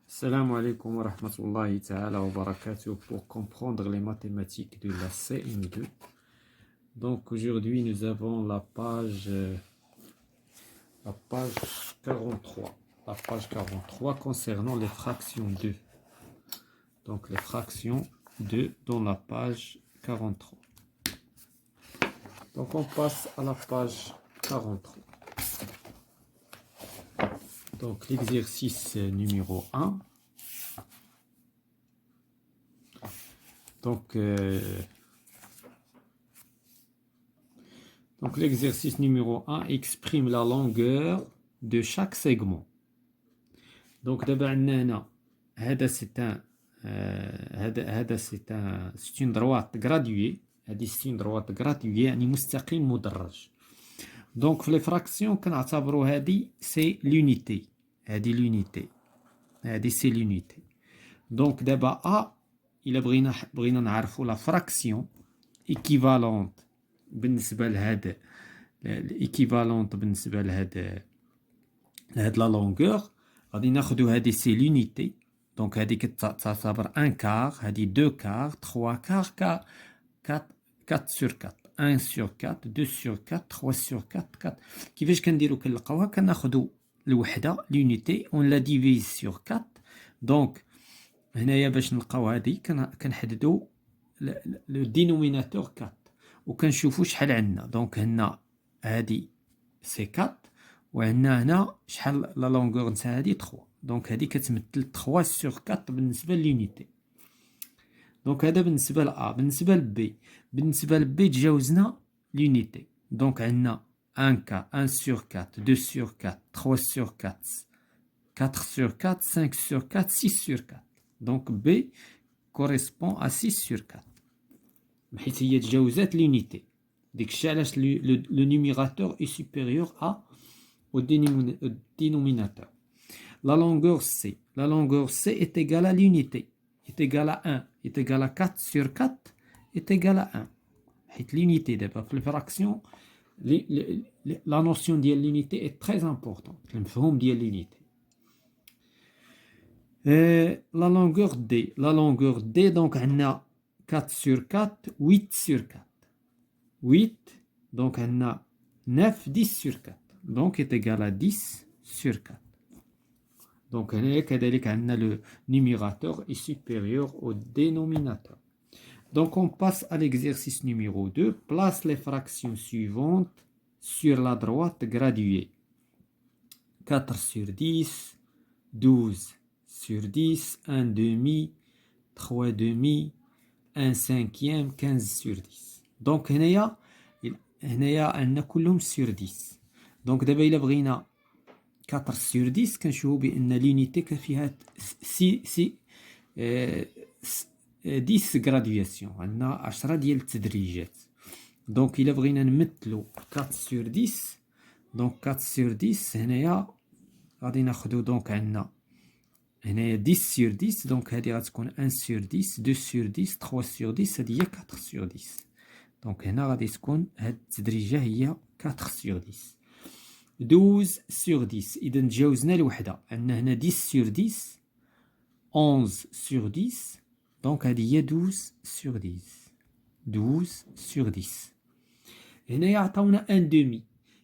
Salam alaikum wa rahmatullahi ta'ala wa barakatuh pour comprendre les mathématiques de la CM2. Donc aujourd'hui nous avons la page 43. La page 43 concernant les fractions 2. Donc les fractions 2 dans la page 43. Donc on passe à la page 43. Donc l'exercice numéro 1. Donc l'exercice numéro 1 exprime la longueur de chaque segment. Donc d'abord c'est une droite graduée. C'est une droite graduée يعني مستقيم مدرج. Donc في les fractions كنعتبروا هذه c'est l'unité. هذه l'unité. هذه c'est l'unité. Donc d'abord A إلا بغينا نعرفوا la fraction équivalente بالنسبة لهذا l'équivalente بالنسبة لهذا la longueur غادي ناخذوا هذه c'est l'unité. Donc هذه كتعتبر 1 quart, هذه 2 quarts, 3 quarts, 4 sur 4, 1 sur 4, 2 sur 4, 3 sur 4, 4. كيفاش كنديروا كنلقاوها كناخذوا الوحده l'unité on la divise sur 4. Donc هنايا باش نلقاو هذه كنحددوا le dénominateur 4 وكنشوفوا شحال عندنا. دونك هنا هذه سي 4 وعندنا هنا شحال لا لونغور نتاع هذه 3. دونك هذه كتمثل 3 sur 4 بالنسبه لليونيتي. دونك هذا بالنسبه ل A. بالنسبه ل B تجاوزنا l'unité. دونك عندنا 1 quart, 1 sur 4, 2 sur 4, 3 sur 4, 4 sur 4, 5 sur 4, 6 sur 4. Donc B correspond à 6 sur 4. حيث هي تجاوزات l'unité. ديك الشيء علاش le numérateur est supérieur au dénominateur. La longueur C est égale à l'unité, est égale à 1, est égale à 4 sur 4, est égale à 1. حيث l'unité دابا في الفراكسيون la notion ديال l'unité est très importante. المفهوم ديال l'unité. La longueur D donc عندنا 4 sur 4, 8 sur 4. 8, donc on a 9, 10 sur 4. Donc est égal à 10 sur 4. Donc le numérateur est supérieur au dénominateur. Donc on passe à l'exercice numéro 2. Place les fractions suivantes sur la droite graduée. 4 sur 10, 12 sur 10, 1 demi, 3 demi, 1 cinquième, 15 sur 10. Donc هنايا عندنا كلهم sur 10. Donc دابا إلا بغينا 4 sur 10 كنشوفوا بأن l'unité فيها 10 graduation. عندنا 10 ديال التدريجات. دونك إلا بغينا نمثلوا 4 sur 10 دونك 4 sur 10 هنايا غادي ناخذوا دونك عندنا هنايا 10 sur 10 دونك هذه غتكون 1 sur 10 2 sur 10 3 sur 10 هذه هي 4 sur 10. دونك هنا غادي تكون هاد التدريجه هي 4 sur 10. 12 sur 10 اذا تجاوزنا الوحده. عندنا هنا 10 sur 10 11 sur 10 دونك هذه هي 12 sur 10. 12 sur 10. هنايا عطاونا 1 demi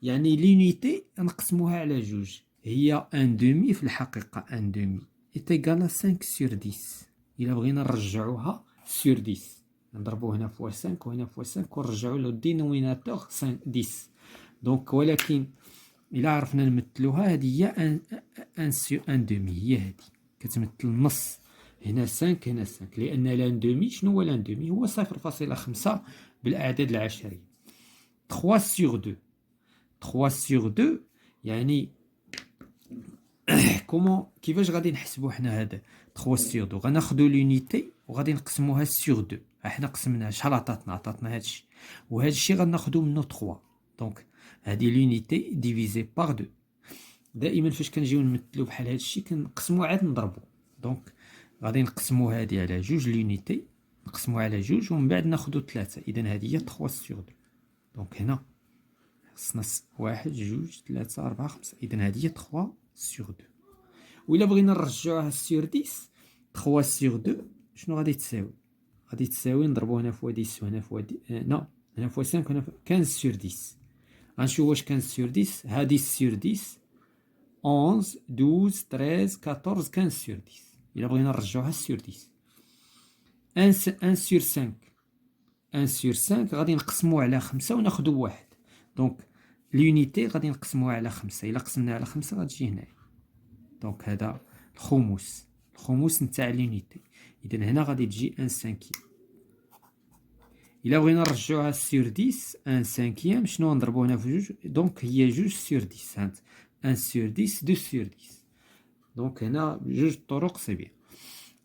يعني l'unité نقسموها على جوج هي 1 demi في الحقيقه 1 demi est égal à 5 sur 10. إلا بغينا نرجعوها sur 10 نضربو هنا فوا 5 وهنا فوا 5 ونرجعو لو دينوميناتور 10. دونك ولكن إلا عرفنا نمثلوها هذه هي 1 sur 1 demi هي هذه كتمثل النص. هنا 5 هنا 5 لأن لان دومي شنو هو لان دومي؟ هو 0.5 بالأعداد العشرية. 3 sur 2 3 sur 2 يعني كيفاش غادي نحسبوا حنا هذا 3 sur 2؟ غناخذوا لونيتي وغادي نقسموها sur 2. حنا قسمناها شحال عطاتنا هادشي وهذا الشيء غناخذوا منه 3. دونك هذه لونيتي ديفيزي بار 2. دائما فاش كنجيو نمثلوا بحال هذا الشيء كنقسموا عاد نضربوا. دونك غادي نقسموا هذه على جوج لونيتي نقسموها على جوج ومن بعد ناخذوا 3. اذا هذه هي 3 sur 2. دونك هنا خصنا 1 2 3 4 5 اذا هذه هي 3 sur 2. وإلا بغينا نرجعوها sur 10 3 sur 2 شنو غادي تساوي؟ غادي تساوي نضربو هنا في 10 وهنا في نو هنا في 5 وهنا في 15 sur 10 غنشوف واش 15 sur 10 ها 10 sur 10 11 12 13 14 15 sur 10 إلا بغينا نرجعوها sur 10 1 sur 5 1 sur 5 غادي نقسموه على 5 وناخدو واحد دونك لونيتي غادي نقسموها على 5 إلا قسمناها على 5 غتجي هنايا دونك هذا الخموس نتاع لونيتي إذا هنا غادي تجي 1 سانكيام إلا بغينا نرجعوها sur 10 1 سانكيام شنو نضربو هنا في جوج دونك هي جوج sur 10 هانت 1 sur 10 2 sur 10 دونك هنا بجوج طرق سي بيان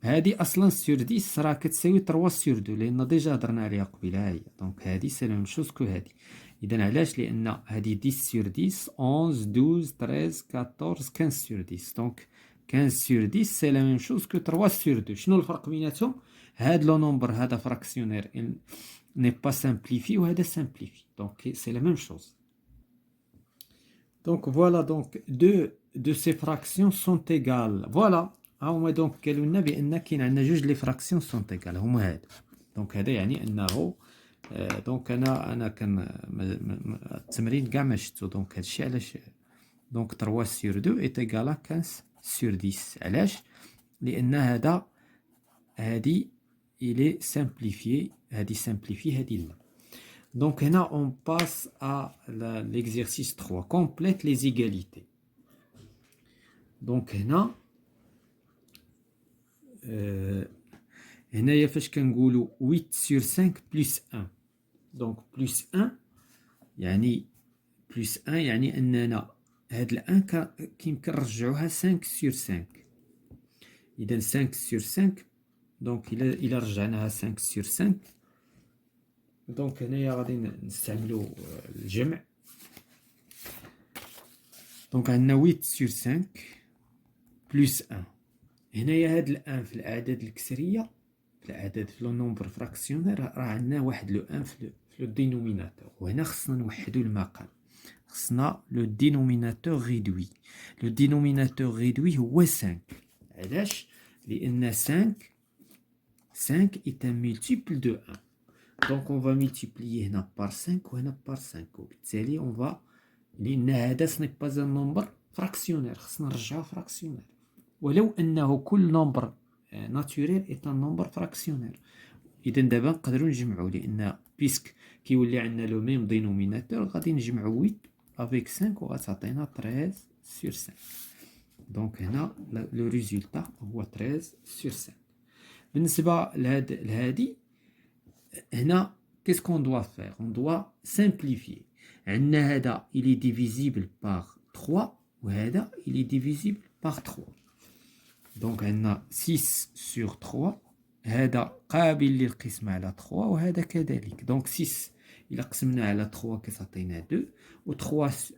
هادي اصلا sur 10 راه كتساوي 3 sur 2 لان ديجا هضرنا عليها قبيله هي دونك هادي سي لا ميم شوز كو هادي اذا علاش لان هادي 10 sur 10 11 12 13 14 15 sur 10 دونك 15 sur 10 سي لا ميم شوز كو 3 sur 2 شنو الفرق بيناتهم هاد لو نومبر هذا فراكسيونير ني با سامبليفي وهذا سامبليفي دونك سي لا ميم شوز دونك فوالا دونك دو سي فراكسيون سون ايغال فوالا ها هما دونك قالوا لنا بان كاين عندنا جوج لي فراكسيون سون ايغال هما هادو دونك هذا يعني انه دونك انا كان التمرين كاع ما شفتو دونك هادشي علاش دونك 3 sur 2 est égal à 15 sur 10 علاش لان هادي il est simplifié هادي simplifié هادي لا دونك هنا on passe à l'exercice 3 complète les égalités دونك هنا هنايا فاش كنقولوا 8 sur 5 plus 1 دونك plus 1 يعني plus 1 يعني اننا هاد ال 1 كيمكن نرجعوها 5 sur 5 اذا 5 sur 5 دونك الا رجعناها 5 sur 5 دونك هنايا غادي نستعملوا الجمع دونك عندنا 8 sur 5 plus 1 هنايا هاد الان في الاعداد الكسريه في الاعداد في لو نومبر فراكسيونير راه عندنا واحد لو ان في لو دينوميناتور وهنا خصنا نوحدوا المقام خصنا لو دينوميناتور ريدوي لو دينوميناتور ريدوي هو 5 علاش لان 5 est un multiple de 1 donc on va multiplier هنا par 5 وهنا par 5 وبالتالي on va لان هذا سني با ان نومبر فراكسيونير خصنا نرجعوه فراكسيونير ولو انه كل نومبر ناتوريل ايت ان نومبر فراكسيونير اذا دابا نقدروا نجمعوا لان بيسك كيولي عندنا لو ميم دينوميناتور غادي نجمعوا 8 افيك 5 وغتعطينا 13 sur 5 دونك هنا لو ريزولتا هو 13 sur 5 بالنسبه لهادي هنا كيسكون دوا فير اون دوا سامبليفيي عندنا هذا il est divisible par 3 وهذا il est divisible par 3 دونك عندنا 6 sur 3 هذا قابل للقسمة على 3 وهذا كذلك دونك 6 إلا قسمنا على 3 كتعطينا 2 و 3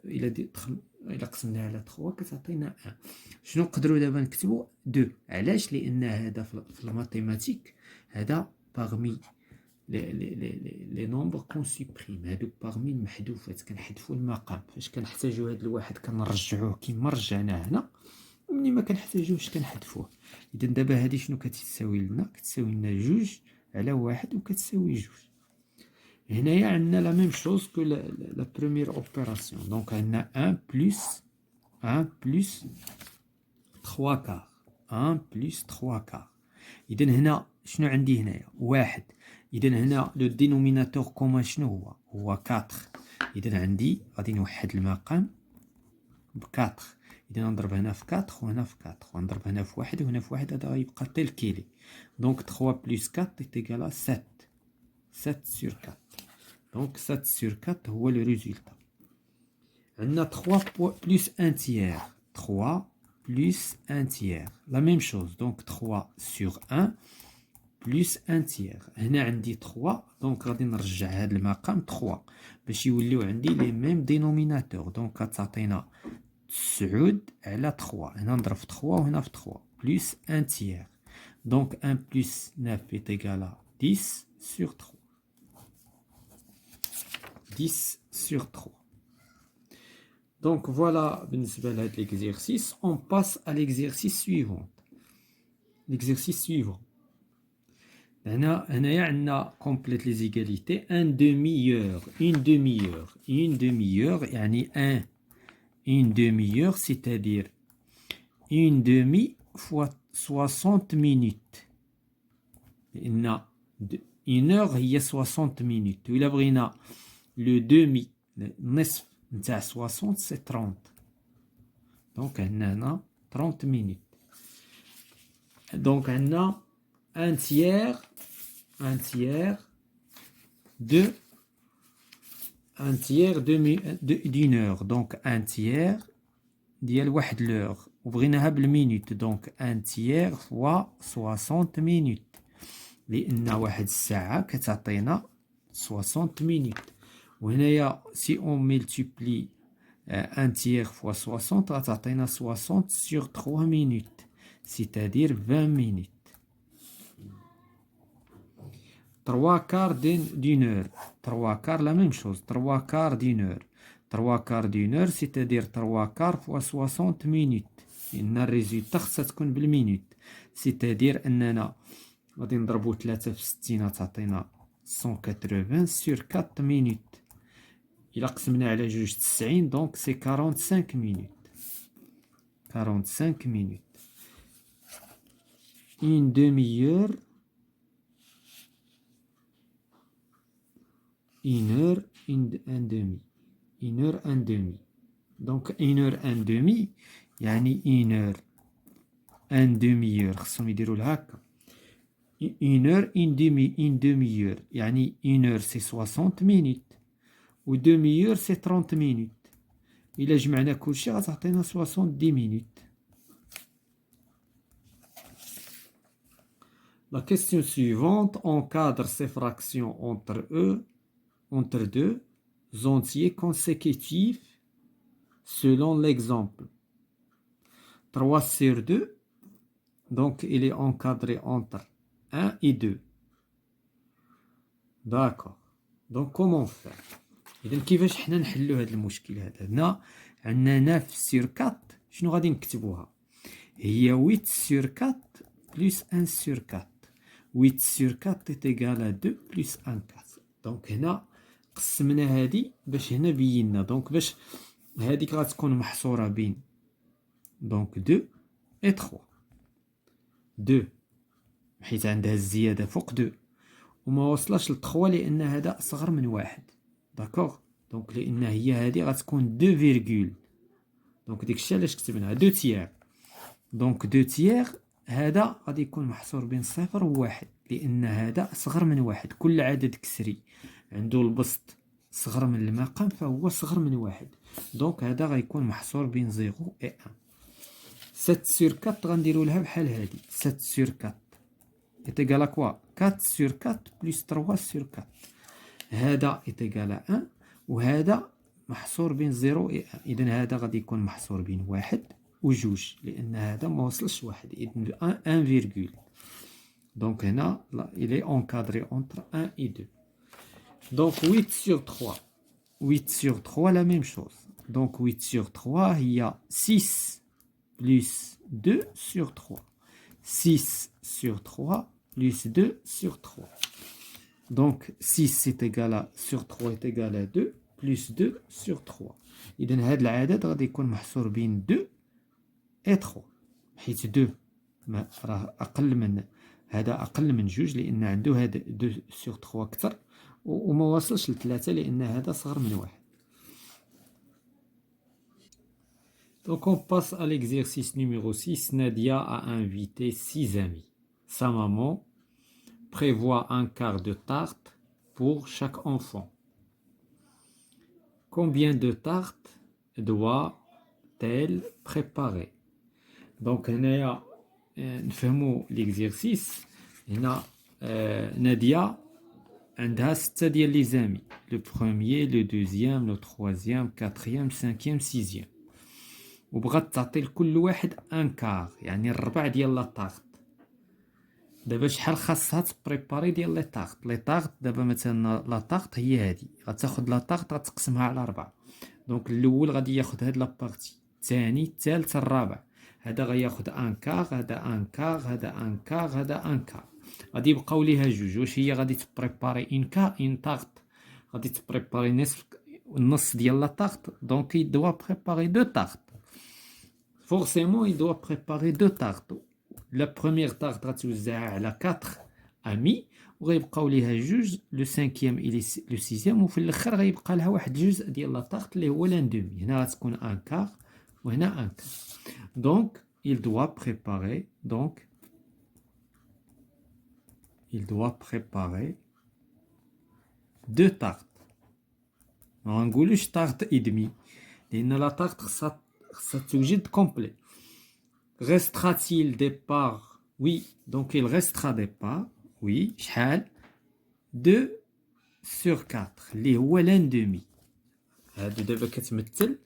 إلا قسمنا على 3 كتعطينا 1 شنو نقدروا دابا نكتبوا 2 علاش لأن هذا في الماتيماتيك هذا باغمي لي نومبر كون سوبريم هادو باغمي المحذوفات كنحذفوا المقام فاش كنحتاجوا هذا الواحد كنرجعوه كيما رجعناه هنا ومني ما كنحتاجوش كنحذفوه اذا دابا هذه شنو كتساوي لنا كتساوي لنا 2 على 1 وكتساوي 2 هنايا عندنا لا ميم شوز كو لا بروميير اوبيراسيون دونك عندنا 1 بلس 3 كار 1 بلس 3 كار اذا هنا شنو عندي هنايا 1 اذا هنا لو دينوميناتور كومان شنو هو 4 اذا عندي غادي نوحد المقام ب 4 اذا نضرب هنا في 4 وهنا في 4 ونضرب هنا في 1 وهنا في 1 هذا غيبقى تيل كيلي دونك 3 بلس 4 ايكال 7 7 sur 4 دونك 7 sur 4 هو لو ريزولتا عندنا 3 بلس 1 تيير 3 بلس 1 تيير لا ميم شوز دونك 3 sur 1 بلس 1 تيير هنا عندي 3 دونك غادي نرجع هذا المقام 3 باش يوليو عندي لي ميم دينوميناتور دونك غتعطينا 9 على 3 هنا نضرب في 3 وهنا في 3 بلس 1 تيير دونك 1 بلس 9 est égal à 10 sur 3 10 sur 3 Donc voilà بالنسبة لهذا l'exercice. On passe à l'exercice suivant. L'exercice suivant. هنايا عندنا complète les égalités. Un demi-heure. Une demi-heure. Une demi-heure يعني une demi-heure, c'est-à-dire une demi fois 60 minutes. لأن une heure هي 60 minutes. وإلا بغينا le demi النصف نتاع 60 c'est 30. Donc عندنا هنا 30 minutes. Donc عندنا un tiers d'une heure. Donc un tiers ديال واحد l'heure. وبغيناها بالمينوت. Donc un tiers fois 60 minutes. لأن واحد الساعة كتعطينا 60 minutes. وهنايا si on multiplie un tiers fois 60 غتعطينا 60 sur 3 minutes. C'est-à-dire 20 minutes. 3 quarts d'une heure. 3 quarts la même chose. 3 quarts d'une heure. 3 quarts d'une heure c'est-à-dire 3 quarts fois 60 minutes. لأن الريزولتا خصها تكون بالمينوت. C'est-à-dire أننا غادي نضربو 3 في 60 تعطينا 180 sur 4 minutes. إلا قسمنا على 2 90 donc c'est 45 minutes. 45 minutes. Une demi-heure. Une heure, un demi. Une heure, un demi. Donc, une heure, un demi. يعني une heure, un demi-heure. خصهم يديروا لها هكا. Une heure, une demi-heure. يعني une heure, c'est 60 minutes. و demi-heure, c'est 30 minutes. إلا جمعنا كلشي غتعطينا 70 minutes. La question suivante encadre ces fractions entre deux entiers consécutifs selon l'exemple. 3 sur 2, donc il est encadré entre 1 et 2. D'accord. Donc comment faire? إذن كيفاش حنا نحلو هذا المشكل هذا؟ هنا عندنا 9 sur 4. شنو غادي نكتبوها؟ هي 8 sur 4 plus 1 sur 4. 8 sur 4 est égal à 2 plus 1 4. Donc هنا قسمنا هادي باش هنا بينا. دونك باش هاديك غتكون محصورة بين دونك 2 et 3. 2 حيت عندها الزيادة فوق 2 وما وصلش ل 3 لأن هذا أصغر من 1. داكوغ. دونك لأن هي هادي غتكون 2 فيرغول. دونك داكشي علاش كتبناها 2 تيير. دونك 2 تيير هذا غادي يكون محصور بين 0 و 1 لأن هذا أصغر من 1. كل عدد كسري عنده البسط صغر من المقام فهو صغر من 1. دونك هذا غيكون محصور بين 0 و 1. 7 sur 4 غنديرو لها بحال هادي. 7 sur 4 est égal à quoi? 4 sur 4 plus 3 sur 4. هذا est égal à 1 وهذا محصور بين 0 و 1. إذن هذا غادي يكون محصور بين 1 و 2 لأن هذا ما وصلش 1. إذن 1 فيرغول. دونك هنا il est encadré entre 1 et 2. Donc 8 sur 3. 8 sur 3 la même chose. Donc 8 sur 3 il y a 6 plus 2 sur 3. 6 sur 3 plus 2 sur 3. Donc 6 est égal à sur 3 est égal à 2 plus 2 sur 3. إذن هذا العدد غادي يكون محصور بين 2 et 3 حيت 2 راه أقل من هذا أقل من 2 لأن عنده هذا 2 sur 3 أكثر وما وصلش ل 3 لأن هذا صغر من 1. Donc on passe à l'exercice numéro 6. Nadia a invité 6 amis. Sa maman prévoit un quart de tarte pour chaque enfant. Combien de tartes doit-elle préparer? Donc هنايا نفهموا l'exercice. هنا نادية عندها 6 ديال لي زامي. Le premier, le deuxième, le troisième, quatrième, cinquième, sixième. وبغات تعطي لكل واحد ان كار يعني الربع ديال لا طارت. دابا شحال خاصها تبريباري ديال لي طاغط. لي طاغط دابا مثلا لا طاغط هي هادي، غتاخد لا طاغط غتقسمها على 4. دونك الاول غادي ياخد هاد لابارتي، الثاني الثالث الرابع، هذا غياخد ان كار، هذا ان كار، هذا ان كار، هذا ان كار. غادي يبقاو ليها جوج. واش هي غادي تبريباري ان طاغط، غادي تبريباري نصف النص ديال لا طاغط. دونك il doit préparer deux tartes. Forcément il doit préparer deux tartes. La première tarte غتوزعها على 4 amis وغيبقاو ليها جوج، لو سانكيام اي لو سيزيام، وفي الاخر غيبقى لها واحد الجزء ديال لا طاغط اللي هو لان دومي. هنا غتكون ان كار وهنا ان كار. دونك il doit préparer donc il doit préparer deux tartes. ما نقولوش طاغط ادمي لان لا طاغط خصها توجد كومبلي. Restera-t-il des parts? Oui, donc il restera des parts. Oui, شحال 2 sur 4 اللي هو لان دومي. هادو دابا كتمثل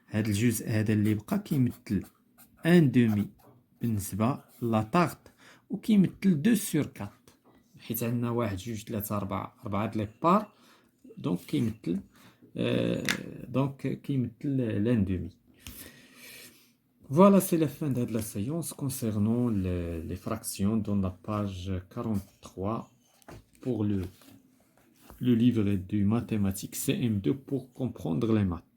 هاد الجزء هذا اللي بقى كيمثل ان دومي بالنسبه لا طاغط، وكيمثل 2 sur 4 حيت عندنا 1 2 3 4 د لي بار. دونك كيمثل l'un demi. Voilà, c'est la fin de la séance concernant les fractions dans la page 43 pour le livret du mathématique CM2 pour comprendre les maths.